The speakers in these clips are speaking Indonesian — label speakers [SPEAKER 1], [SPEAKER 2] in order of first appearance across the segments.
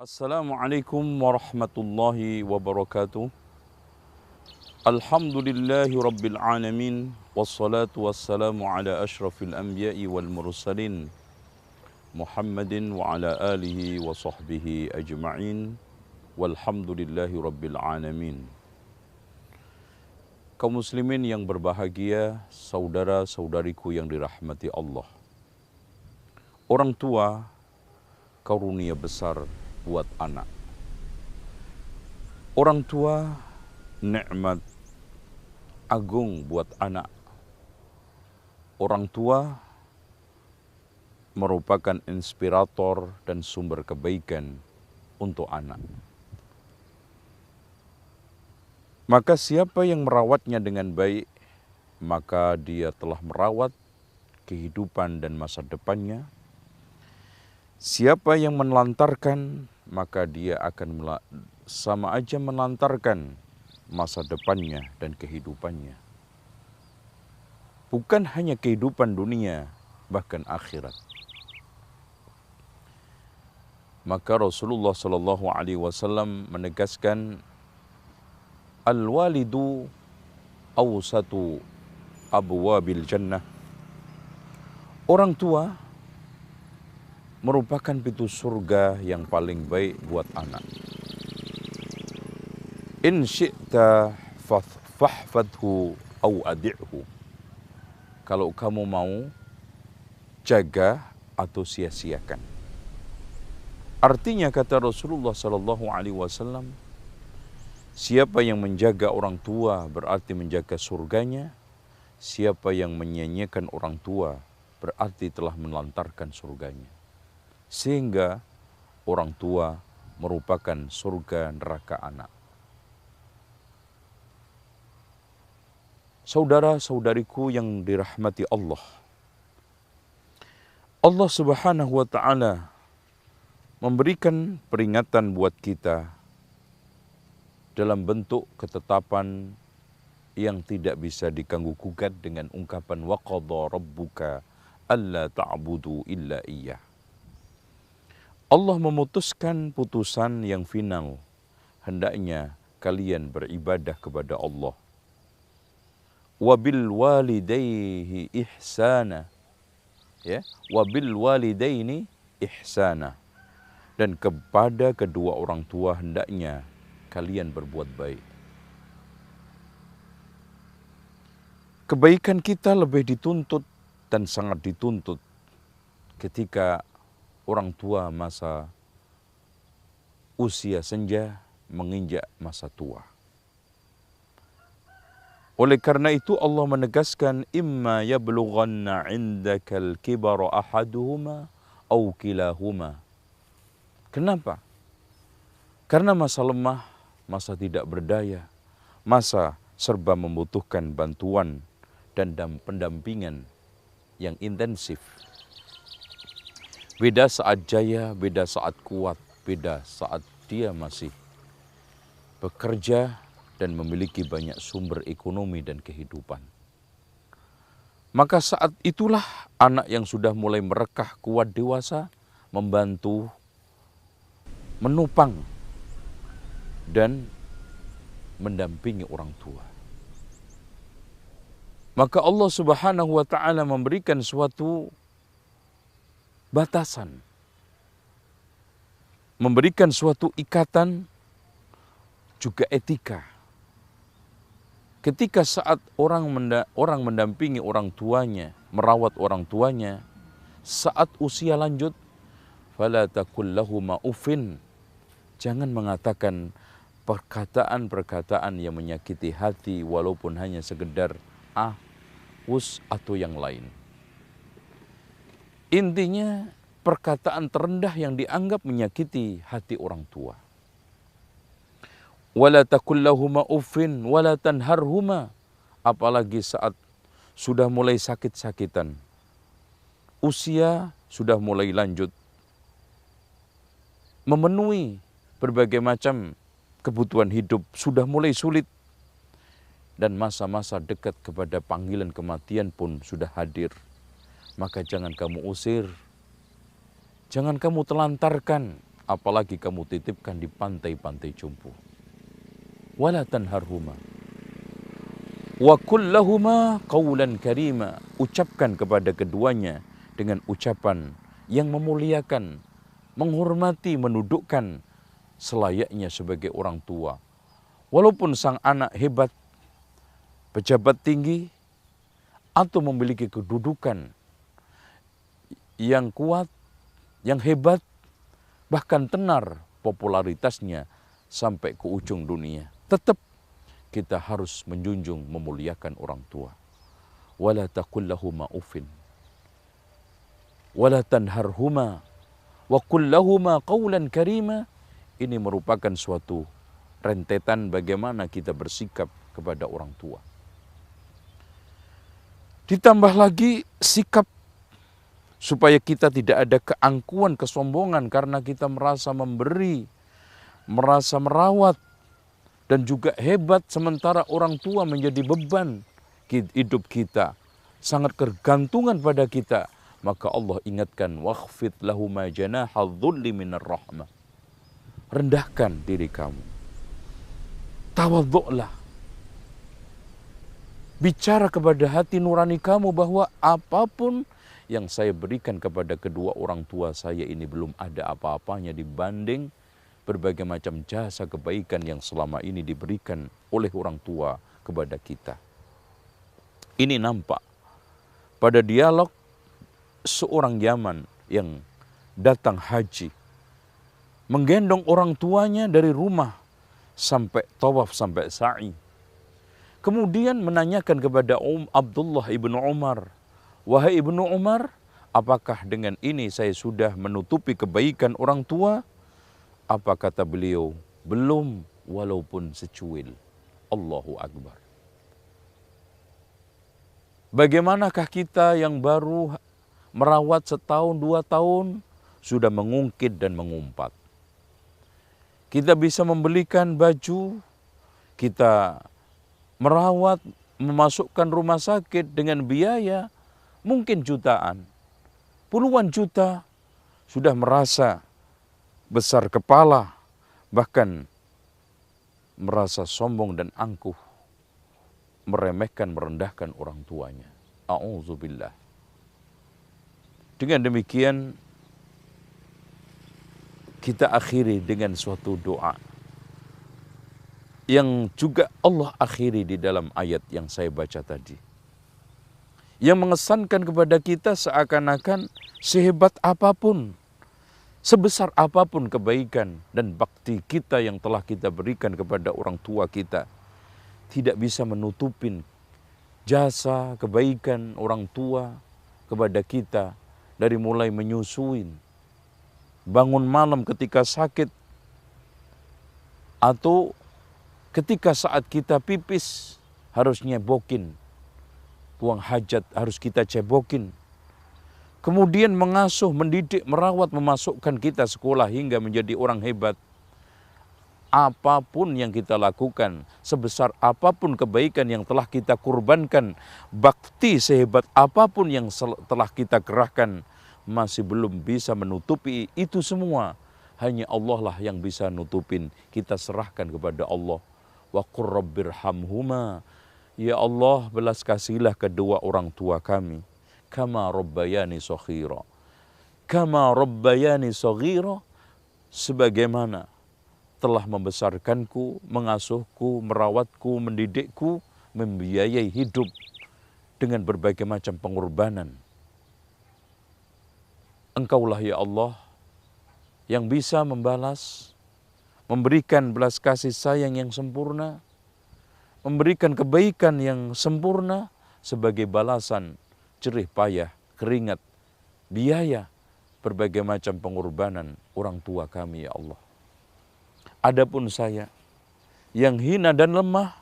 [SPEAKER 1] Assalamualaikum warahmatullahi wabarakatuh. Alhamdulillahi rabbil alamin. Wassalatu wassalamu ala ashrafil anbiya'i wal mursalin Muhammadin wa ala alihi wa sahbihi ajma'in. Walhamdulillahi rabbil alamin. Kaum muslimin yang berbahagia, saudara-saudariku yang dirahmati Allah. Orang tua karunia besar buat anak. Orang tua nikmat agung buat anak. Orang tua merupakan inspirator dan sumber kebaikan untuk anak. Maka siapa yang merawatnya dengan baik, maka dia telah merawat kehidupan dan masa depannya. Siapa yang menelantarkan, maka dia akan sama aja menelantarkan masa depannya dan kehidupannya. Bukan hanya kehidupan dunia, bahkan akhirat. Maka Rasulullah SAW menegaskan, al-walidu awsatu abwabil jannah. Orang tua merupakan pintu surga yang paling baik buat anak. In syi'ta fahfadhu au adi'hu. Kalau kamu mau, jaga atau sia-siakan. Artinya kata Rasulullah SAW, siapa yang menjaga orang tua berarti menjaga surganya. Siapa yang menyia-nyiakan orang tua berarti telah menelantarkan surganya. Sehingga orang tua merupakan surga neraka anak. Saudara-saudariku yang dirahmati Allah. Allah Subhanahu wa ta'ala memberikan peringatan buat kita dalam bentuk ketetapan yang tidak bisa diganggu-gugat dengan ungkapan wa qadha rabbuka alla ta'budu illa iyyah. Allah memutuskan putusan yang final. Hendaknya kalian beribadah kepada Allah. Wabil walidayhi ihsana. Ya, wabil walidaini ihsana. Dan kepada kedua orang tua hendaknya kalian berbuat baik. Kebaikan kita lebih dituntut dan sangat dituntut ketika orang tua masa usia senja menginjak masa tua. Oleh karena itu Allah menegaskan, imma yablughanna 'indakal kibara ahaduhuma aw kilahuma. Kenapa? Karena masa lemah, masa tidak berdaya, masa serba membutuhkan bantuan dan pendampingan yang intensif. Beda saat jaya, beda saat kuat, beda saat dia masih bekerja dan memiliki banyak sumber ekonomi dan kehidupan. Maka saat itulah anak yang sudah mulai merekah kuat dewasa membantu, menopang, dan mendampingi orang tua. Maka Allah Subhanahu wa ta'ala memberikan suatu batasan, memberikan suatu ikatan, juga etika. Ketika saat orang mendampingi orang tuanya, merawat orang tuanya, saat usia lanjut, fala taqul lahuma uffin. Jangan mengatakan perkataan-perkataan yang menyakiti hati walaupun hanya sekedar us atau yang lain. Intinya perkataan terendah yang dianggap menyakiti hati orang tua. Wala taqul lahuma uffin wala tanharhuma. Apalagi saat sudah mulai sakit-sakitan, usia sudah mulai lanjut, memenuhi berbagai macam kebutuhan hidup sudah mulai sulit, dan masa-masa dekat kepada panggilan kematian pun sudah hadir. Maka jangan kamu usir, jangan kamu telantarkan, apalagi kamu titipkan di pantai-pantai jompo. Wala tanharhuma wa qul lahuma qawlan karima. Ucapkan kepada keduanya dengan ucapan yang memuliakan, menghormati, menundukkan selayaknya sebagai orang tua. Walaupun sang anak hebat, pejabat tinggi, atau memiliki kedudukan yang kuat, yang hebat, bahkan tenar popularitasnya sampai ke ujung dunia, tetap kita harus menjunjung, memuliakan orang tua. Wala taqul lahuma uffin wala tanharhuma wa qul lahuma qawlan karima. Ini merupakan suatu rentetan bagaimana kita bersikap kepada orang tua. Ditambah lagi sikap supaya kita tidak ada keangkuhan, kesombongan karena kita merasa memberi, merasa merawat, dan juga hebat, sementara orang tua menjadi beban hidup kita, sangat tergantungan pada kita. Maka Allah ingatkan, wakhfid lahuma janaha dhulli minar rahmah. Rendahkan diri kamu, tawadhu'lah, bicara kepada hati nurani kamu bahwa apapun yang saya berikan kepada kedua orang tua saya ini belum ada apa-apanya dibanding berbagai macam jasa kebaikan yang selama ini diberikan oleh orang tua kepada kita. Ini nampak pada dialog seorang Yaman yang datang haji, menggendong orang tuanya dari rumah sampai tawaf, sampai sa'i. Kemudian menanyakan kepada Abdullah ibnu Umar, wahai ibnu Umar, apakah dengan ini saya sudah menutupi kebaikan orang tua? Apa kata beliau? Belum, walaupun secuil. Allahu Akbar. Bagaimanakah kita yang baru merawat setahun, 2 tahun, sudah mengungkit dan mengumpat? Kita bisa membelikan baju, kita merawat, memasukkan rumah sakit dengan biaya mungkin jutaan, puluhan juta, sudah merasa besar kepala, bahkan merasa sombong dan angkuh, meremehkan, merendahkan orang tuanya. A'udzubillah. Dengan demikian, kita akhiri dengan suatu doa yang juga Allah akhiri di dalam ayat yang saya baca tadi, yang mengesankan kepada kita seakan-akan sehebat apapun, sebesar apapun kebaikan dan bakti kita yang telah kita berikan kepada orang tua kita, tidak bisa menutupin jasa kebaikan orang tua kepada kita, dari mulai menyusuin, bangun malam ketika sakit, atau ketika saat kita pipis harus nyebokin, buang hajat harus kita cebokin. Kemudian mengasuh, mendidik, merawat, memasukkan kita sekolah hingga menjadi orang hebat. Apapun yang kita lakukan, sebesar apapun kebaikan yang telah kita kurbankan, bakti sehebat apapun yang telah kita kerahkan, masih belum bisa menutupi itu semua. Hanya Allah lah yang bisa nutupin. Kita serahkan kepada Allah. Wa qur rabbirhamhuma. Ya Allah, belas kasihilah kedua orang tua kami. Kama rabbayani shaghira. Kama rabbayani shaghira. Sebagaimana telah membesarkanku, mengasuhku, merawatku, mendidikku, membiayai hidup dengan berbagai macam pengorbanan. Engkaulah ya Allah yang bisa membalas, memberikan belas kasih sayang yang sempurna, memberikan kebaikan yang sempurna sebagai balasan jerih payah, keringat, biaya, berbagai macam pengorbanan orang tua kami ya Allah. Adapun saya yang hina dan lemah,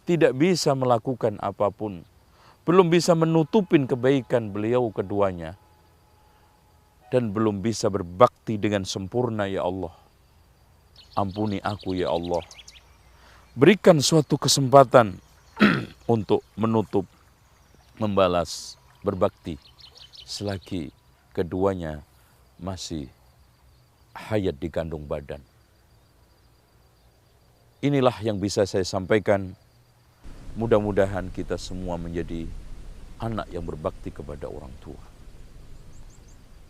[SPEAKER 1] tidak bisa melakukan apapun, belum bisa menutupin kebaikan beliau keduanya, dan belum bisa berbakti dengan sempurna ya Allah. Ampuni aku ya Allah. Berikan suatu kesempatan untuk menutup, membalas, berbakti selagi keduanya masih hayat di kandung badan. Inilah yang bisa saya sampaikan. Mudah-mudahan kita semua menjadi anak yang berbakti kepada orang tua.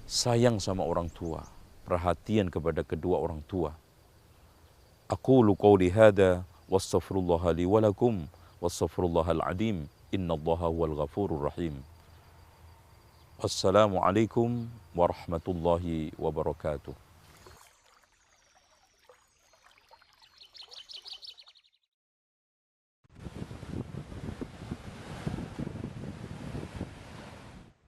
[SPEAKER 1] Sayang sama orang tua, perhatian kepada kedua orang tua. Aqulu qawli hadha wastaghfirullaha li wa lakum wastaghfirullahal azim innallaha huwal ghafurur rahim. Wassalamualaikum warahmatullahi wabarakatuh.